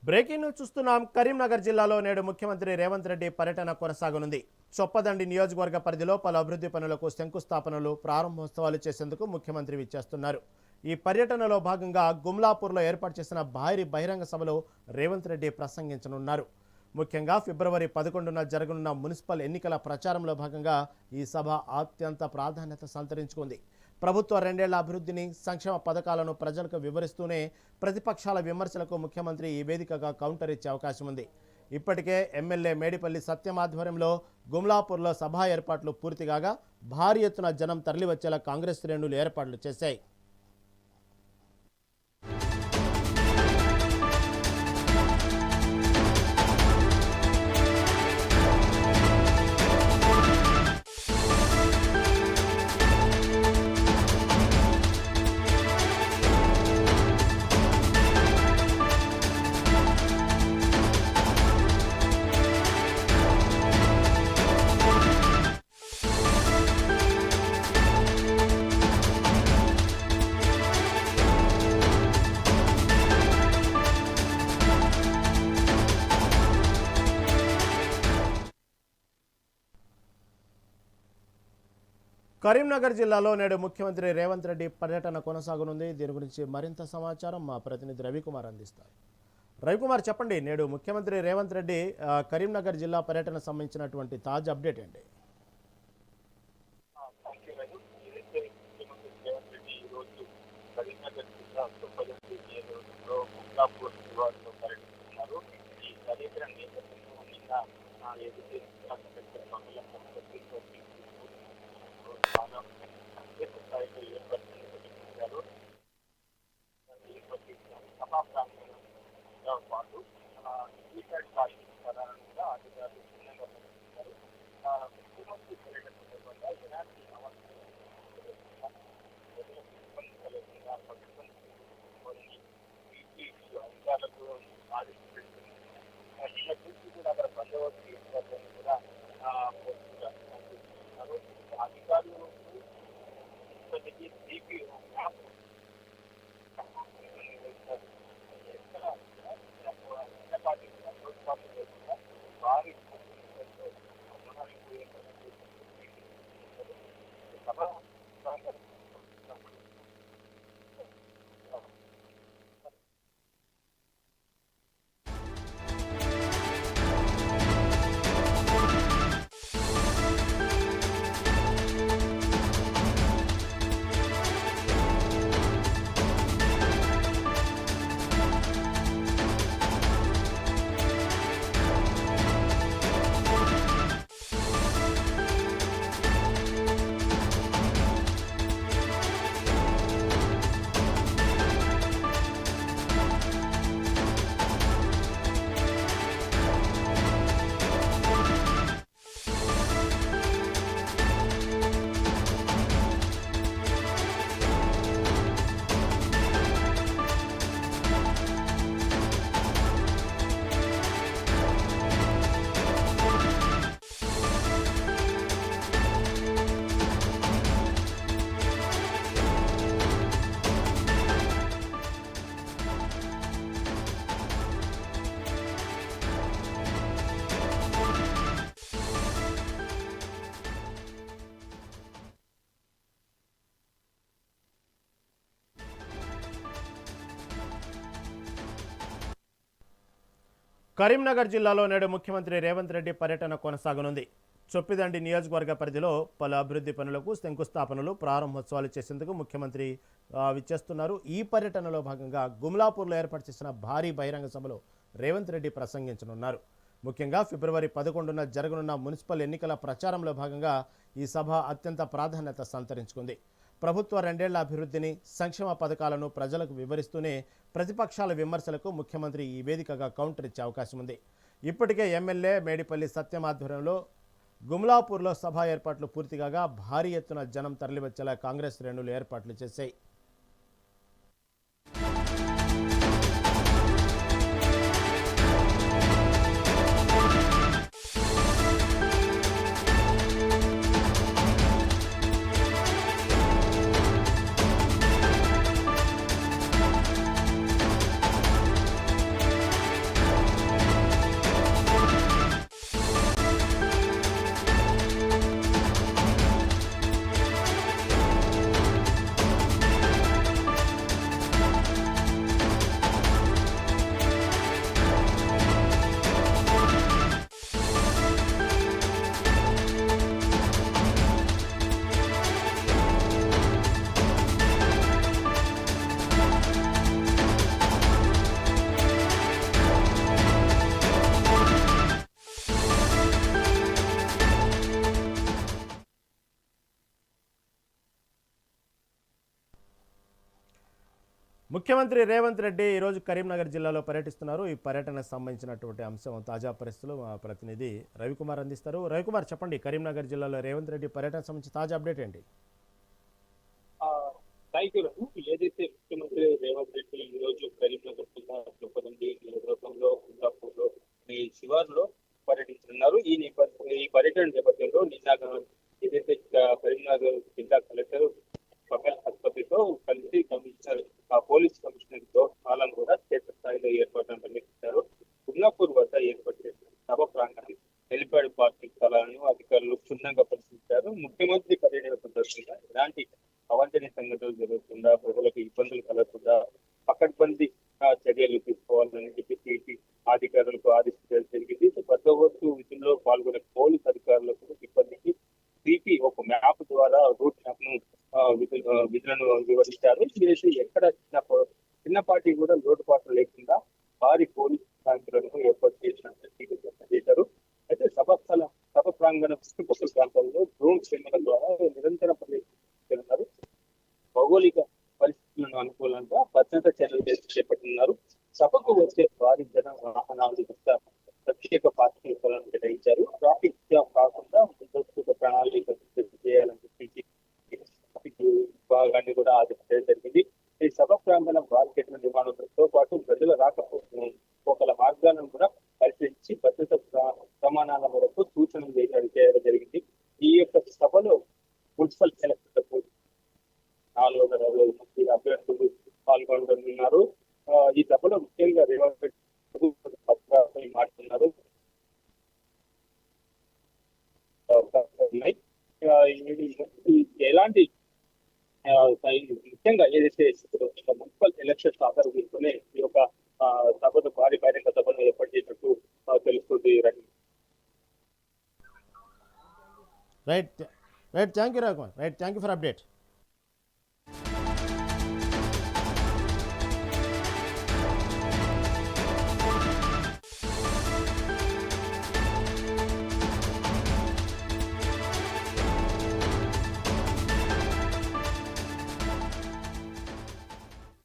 Breaking news చూస్తున్నాం. కరీంనగర్ జిల్లాలో నేడు ముఖ్యమంత్రి రేవంత్ రెడ్డి పర్యటన కొనసాగనుంది. చొప్పదండి నియోజకవర్గ పరిధిలో పలు అభివృద్ధి పనులకు శంకుస్థాపనలు, ప్రారంభోత్సవాలు చేసేందుకు ముఖ్యమంత్రి విచ్చేస్తున్నారు. ఈ పర్యటనలో భాగంగా గుమ్లాపూర్లో ఏర్పాటు చేసిన భారీ బహిరంగ సభలో రేవంత్ రెడ్డి ప్రసంగించనున్నారు. ముఖ్యంగా ఫిబ్రవరి 11న జరగనున్న మున్సిపల్ ఎన్నికల ప్రచారంలో భాగంగా ఈ సభ అత్యంత ప్రాధాన్యత సంతరించుకుంది. ప్రభుత్వ 2 ఏళ్ల అభివృద్ధిని, సంక్షేమ పథకాలను ప్రజలకు వివరిస్తూనే ప్రతిపక్షాల విమర్శలకు ముఖ్యమంత్రి ఈ వేదికగా కౌంటర్ ఇచ్చే అవకాశం ఉంది. ఇప్పటికే ఎమ్మెల్యే మేడిపల్లి సత్యం ఆధ్వర్యంలో గుమ్లాపూర్లో సభా ఏర్పాట్లు పూర్తిగాగా భారీ ఎత్తున జనం తరలివచ్చేలా కాంగ్రెస్ శ్రేణులు ఏర్పాట్లు చేశాయి. కరీంనగర్ జిల్లాలో నేడు ముఖ్యమంత్రి రేవంత్ రెడ్డి పర్యటన కొనసాగనుంది. దీని గురించి మరింత సమాచారం మా ప్రతినిధి రవికుమార్ అందిస్తారు. రవికుమార్, చెప్పండి, నేడు ముఖ్యమంత్రి రేవంత్ రెడ్డి కరీంనగర్ జిల్లా పర్యటన సంబంధించినటువంటి తాజా అప్డేట్ ఏంటి? కరీంనగర్ జిల్లాలో నేడు ముఖ్యమంత్రి రేవంత్ రెడ్డి పర్యటన కొనసాగనుంది. చొప్పిదండి నియోజకవర్గ పరిధిలో పలు అభివృద్ధి పనులకు శంకుస్థాపనలు, ప్రారంభోత్సవాలు చేసేందుకు ముఖ్యమంత్రి విచ్చేస్తున్నారు. ఈ పర్యటనలో భాగంగా గుమ్లాపూర్లో ఏర్పాటు చేసిన భారీ బహిరంగ సభలో రేవంత్ రెడ్డి ప్రసంగించనున్నారు. ముఖ్యంగా ఫిబ్రవరి 11న జరగనున్న మున్సిపల్ ఎన్నికల ప్రచారంలో భాగంగా ఈ సభ అత్యంత ప్రాధాన్యత సంతరించుకుంది. ప్రభుత్వ 2 ఏళ్ల అభివృద్ధిని, సంక్షేమ పథకాలను ప్రజలకు వివరిస్తూనే ప్రతిపక్షాల విమర్శలకు ముఖ్యమంత్రి ఈ వేదికగా కౌంటర్ ఇచ్చే అవకాశం ఉంది. ఇప్పటికే ఎమ్మెల్యే మేడిపల్లి సత్యం ఆధ్వర్యంలో గుమ్లాపూర్లో సభ ఏర్పాట్లు పూర్తిగా భారీ ఎత్తున జనం తరలివచ్చేలా కాంగ్రెస్ శ్రేణులు ఏర్పాట్లు చేశాయి. ముఖ్యమంత్రి రేవంత్ రెడ్డి ఈరోజు కరీంనగర్ జిల్లాలో పర్యటిస్తున్నారు. ఈ పర్యటనకు సంబంధించినటువంటి అంశం తాజా పరిస్థితులు మా ప్రతినిధి రవికుమార్ అందిస్తారు. రవికుమార్, చెప్పండి, కరీంనగర్ జిల్లాలో రేవంత్ రెడ్డి పర్యటన సంబంధించి తాజా అప్డేట్ ఏంటి? Thank you Raghu. ఏదైతే ముఖ్యమంత్రి రేవంత్ రెడ్డి ఈ రోజు కరీంనగర్ జిల్లా చొప్పదండి నియోజకవర్గంలో కుందాపూర్లో ఈ శివార్లో పర్యటిస్తున్నారు. ఈ పర్యటన నేపథ్యంలో నిన్న ఏదైతే కరీంనగర్ జిల్లా కలెక్టర్ పకల్ ఆసుపత్రితో కలిసి కమిషనర్ పోలీస్ కమిషనర్ తో కాలం కూడా క్షేత్రస్థాయిలో ఏర్పాట్లను నిర్వహించారు. కుందాపూర్ వద్ద ఏర్పాటు చేసిన సభ ప్రాంగణం, హెలిప్యాడ్ పార్కింగ్ స్థలాలను అధికారులు క్షుణ్ణంగా పరిశీలించారు. ముఖ్యమంత్రి పర్యటన సందర్భంగా ఎలాంటి అవాంఛనీయ సంఘటనలు జరగకుండా, ప్రజలకు ఇబ్బందులు కలగకుండా పకడ్బందీ చర్యలు తీసుకోవాలని చెప్పేసి అధికారులకు ఆదేశించడం జరిగింది. బందోబస్తు విధుల్లో పాల్గొనే పోలీస్ అధికారులకు సిబ్బందికి సిపి ఒక మ్యాప్ ద్వారా రూట్ మ్యాప్ ను విధులను వివరించారు. చేసి ఎక్కడ చిన్నపాటి కూడా లోటుపాట్లు లేకుండా భారీ పోలీస్ ట్యాంకులను ఏర్పాటు చేశారు. అయితే సభ ప్రాంగణ చుట్టుపక్కల ప్రాంతాల్లో డ్రోన్ కెమెరా ద్వారా నిరంతరం పర్యటిస్తున్నారు. భౌగోళిక పరిస్థితులను అనుకూలంగా భద్రతా చర్యలు చేపట్టినారు. సభకు వచ్చే భారీ జన వాహనాలు ప్రత్యేక పార్కింగ్ స్థలాలను కేటాయించారు. ట్రాఫిక్ జామ్ కాకుండా ముందస్తు ప్రణాళిక చేయాలని చెప్పి విభాగాన్ని కూడా ఆదేశించడం జరిగింది. ఈ సభ ప్రాంగణ మార్కెట్ల నిర్మాణంతో పాటు ప్రజల రాకపోకల మార్గాలను కూడా పరిశీలించి భద్రత ప్రమాణాల మేరకు సూచనలు చేయడం జరిగింది. ఈ యొక్క సభలో మున్సిపల్ ఎలక్షన్ 460 మంది అభ్యర్థులు పాల్గొంటున్నారు. ఈ సభలో ముఖ్యంగా రేవంత్ రెడ్డి మాట్లాడుతున్నారు. ఎలాంటి ముఖ్యంగా ఏదైతే మున్సిపల్ ఎలక్షన్స్ ఆధారం తీసుకునే ఈ యొక్క సభను భారీ బహిరంగ సభను ఏర్పాటు చేసినట్టు తెలుస్తుంది. Right right thank you Ravikumar. Right, thank you for update.